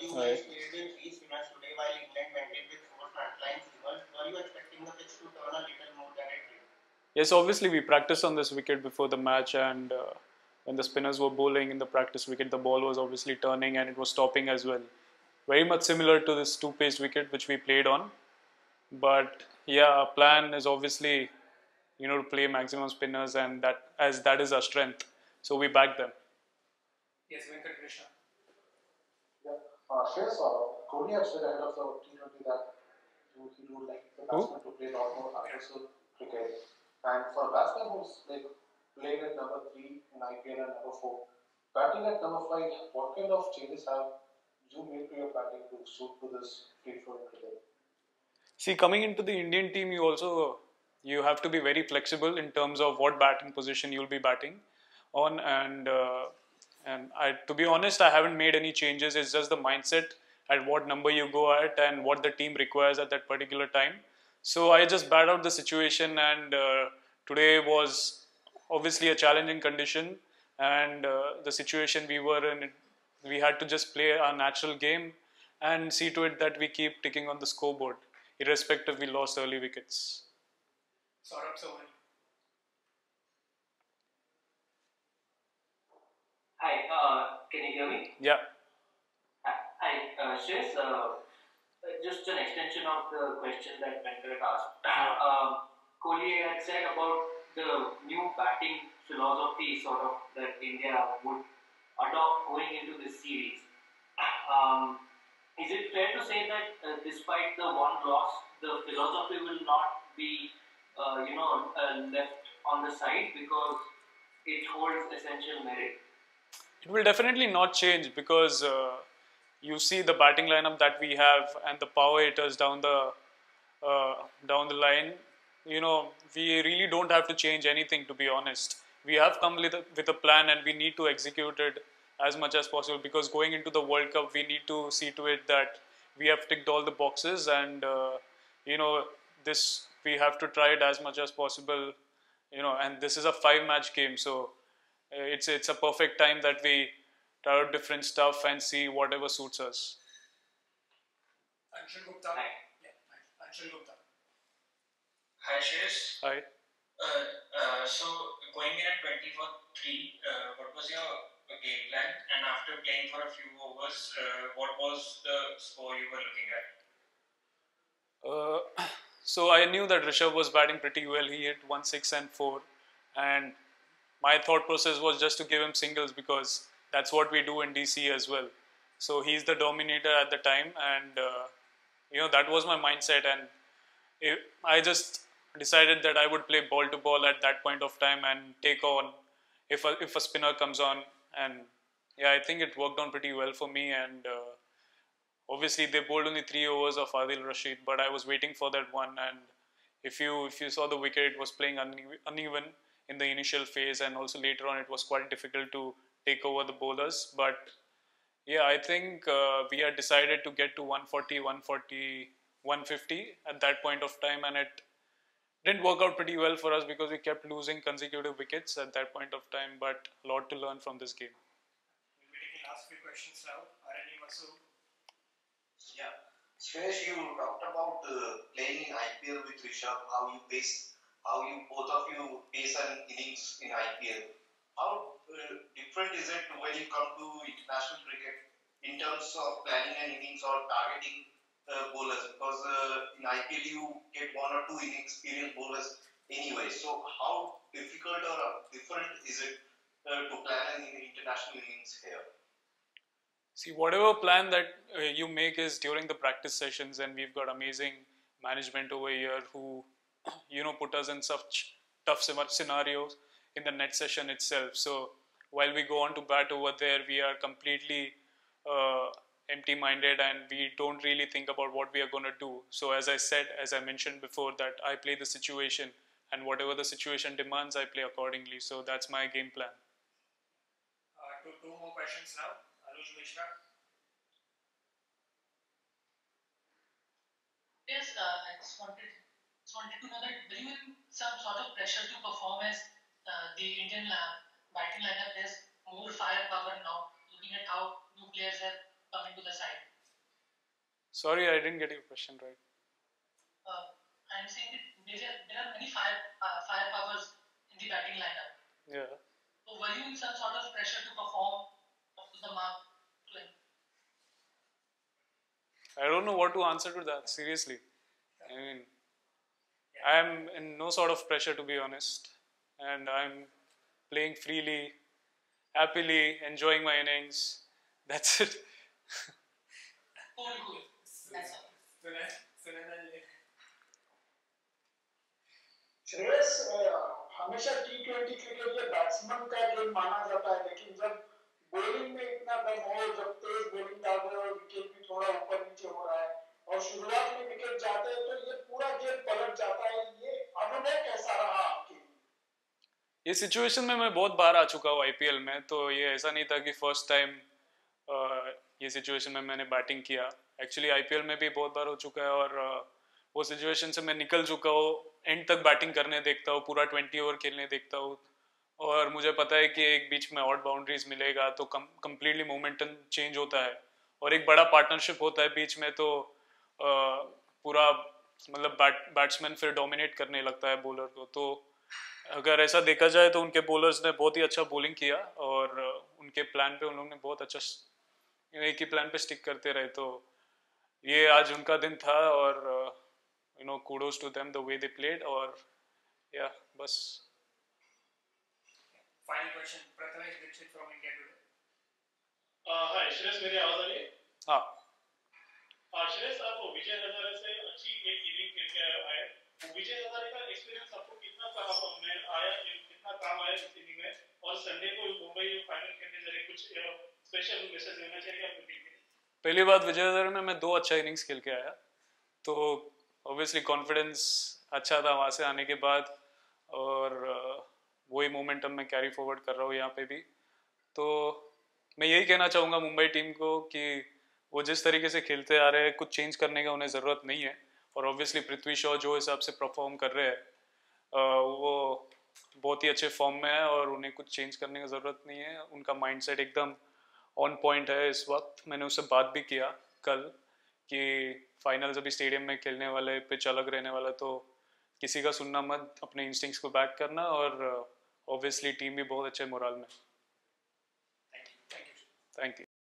You guys played with three spinners today while England went with four frontline seamers. Were you expecting the pitch to turn a little more than it did? Yes, obviously we practiced on this wicket before the match, and when the spinners were bowling in the practice wicket, the ball was obviously turning and it was stopping as well. Very much similar to this two-paced wicket which we played on. But yeah, our plan is obviously, to play maximum spinners, and that is our strength. So we back them. Yes, Venkat Krishna. Yeah. Shreyas, Kohli had said ahead of the T20 that he would like the batsman to play a lot more aggressive cricket. And for a batsman who's like played at number 3 in IPL and number 4, batting at number 5, what kind of changes have you made to your batting to suit to this free flowing cricket? See, coming into the Indian team, you have to be very flexible in terms of what batting position you'll be batting on, and to be honest, I haven't made any changes. It's just the mindset at what number you go at and what the team requires at that particular time. So I just bat out the situation, and today was obviously a challenging condition, and the situation we were in, we had to just play our natural game and see to it that we keep ticking on the scoreboard, irrespective we lost early wickets. Saurabh Sohan. Hi, can you hear me? Yeah. Hi, Shreyas, just an extension of the question that Venkat asked. Kohli had said about the new batting philosophy sort of that India would adopt going into this series. Is it fair to say that despite the one loss, the philosophy will not be, left on the side because it holds essential merit? It will definitely not change because you see the batting lineup that we have and the power hitters down the line. We really don't have to change anything, to be honest. We have come with a plan and we need to execute it as much as possible, because going into the World Cup, we need to see to it that we have ticked all the boxes, and this we have to try it as much as possible. And this is a 5-match game, so it's a perfect time that we try out different stuff and see whatever suits us. Anshul Gupta. Yeah, Anshul Gupta. Hi, Shreyas. Hi. So going in at 20 for 3, what was your game plan? And after playing for a few overs, what was the score you were looking at? So I knew that Rishabh was batting pretty well. He hit 1, 6 and 4, and my thought process was just to give him singles because that's what we do in DC as well. So he's the dominator at the time, and that was my mindset. And I just decided that I would play ball to ball at that point of time and take on if a spinner comes on. And yeah, I think it worked on pretty well for me. And obviously they bowled only 3 overs of Adil Rashid, but I was waiting for that one. And if you saw the wicket, it was playing uneven in the initial phase, and also later on it was quite difficult to take over the bowlers. But yeah, I think we had decided to get to 140, 140, 150 at that point of time, and it didn't work out pretty well for us because we kept losing consecutive wickets at that point of time, but a lot to learn from this game. We'll be taking last few questions now. Arani Masood. Yeah. Shreyas, you talked about playing in IPL with Rishabh, how both of you pace an innings in IPL. How different is it when you come to international cricket in terms of planning an innings or targeting bowlers? Because in IPL you get 1 or 2 inexperienced bowlers anyway. So how difficult or different is it to plan an international innings here? See, whatever plan that you make is during the practice sessions, and we've got amazing management over here who put us in such tough scenarios in the net session itself. So while we go on to bat over there, we are completely empty-minded, and we don't really think about what we are going to do. So as I mentioned before, that I play the situation, and whatever the situation demands, I play accordingly. So that's my game plan. Two more questions now. Anuj Mishra. Yes, I just wanted to know that were you in some sort of pressure to perform as the Indian batting lineup has more firepower now, looking at how new players have come into the side? Sorry, I didn't get your question right. I'm saying that there are many firepowers in the batting lineup. Yeah. So were you in some sort of pressure to perform up to the mark? I don't know what to answer to that, seriously. I mean, I'm in no sort of pressure, to be honest. And I'm playing freely, happily, enjoying my innings. That's it. Cool. That's all. Shreyas हमेशा T20 cricket ये batsman का game माना जाता है, लेकिन जब bowling में इतना दम हो, जब तेज बॉलिंग डाल रहे हो, विकेट भी थोड़ा ऊपर नीचे हो रहा है और शुरुआत में विकेट जाते हैं तो ये पूरा गेम पलट जाता है, ये अनुभव कैसा रहा आपके लिए? ये सिचुएशन में मैं बहुत बार आ चुका हूँ आईपीएल में, तो ये ऐसा नहीं था कि फर्स्ट टाइम ये सिचुएशन में मैंने बैटिंग किया. एक्चुअली आईपीएल में भी बहुत बार हो चुका है और वो सिचुएशन से मैं निकल चुका हूँ. एंड तक बैटिंग करने देखता हूँ, पूरा 20 ओवर खेलने देखता हूँ और मुझे पता है कि एक बीच में आउट बाउंड्रीज मिलेगा तो कम्प्लीटली मोमेंटम चेंज होता है और एक बड़ा पार्टनरशिप होता है बीच में, तो पूरा मतलब बैट्समैन फिर डोमिनेट करने लगता है बॉलर को. तो अगर ऐसा देखा जाए तो उनके बॉलर्स ने बहुत ही अच्छा बॉलिंग किया और उनके प्लान पे उन लोगों ने बहुत अच्छा एक ही प्लान पे स्टिक करते रहे. तो ये आज उनका दिन था और kudos to them the way they played. और बस. Final question, Prathamesh Dixit from India Today. Hi, Shreyas, मेरी आवाज आ रही है? हाँ. श्रेयस, आप विजय हजारे से अच्छी एक इनिंग खेल के आए. विजय हजारे का एक्सपीरियंस आपको कितना काम आया इस इनिंग में, और संडे को मुंबई फाइनल खेलने जा रही, कुछ स्पेशल मैसेज देना चाहिए आपको टीम के? पहली बात, विजय हजारे में मैं 2 अच्छा इनिंग्स खेल के आया, तो ऑब्वियसली कॉन्फिडेंस अच्छा था वहाँ से आने के बाद और वही मोमेंटम मैं कैरी फॉरवर्ड कर रहा हूँ यहाँ पे भी. तो मैं यही कहना चाहूँगा मुंबई टीम को कि वो जिस तरीके से खेलते आ रहे हैं, कुछ चेंज करने का उन्हें ज़रूरत नहीं है. और ऑब्वियसली पृथ्वी शॉ जो हिसाब से परफॉर्म कर रहे हैं वो बहुत ही अच्छे फॉर्म में है और उन्हें कुछ चेंज करने की ज़रूरत नहीं है. उनका माइंडसेट एकदम ऑन पॉइंट है इस वक्त. मैंने उससे बात भी किया कल कि फाइनल्स अभी स्टेडियम में खेलने वाले, पिच अलग रहने वाला, तो किसी का सुनना मत, अपने इंस्टिंक्ट्स को बैक करना और ऑब्वियसली टीम भी बहुत अच्छे मोराल में. Thank you.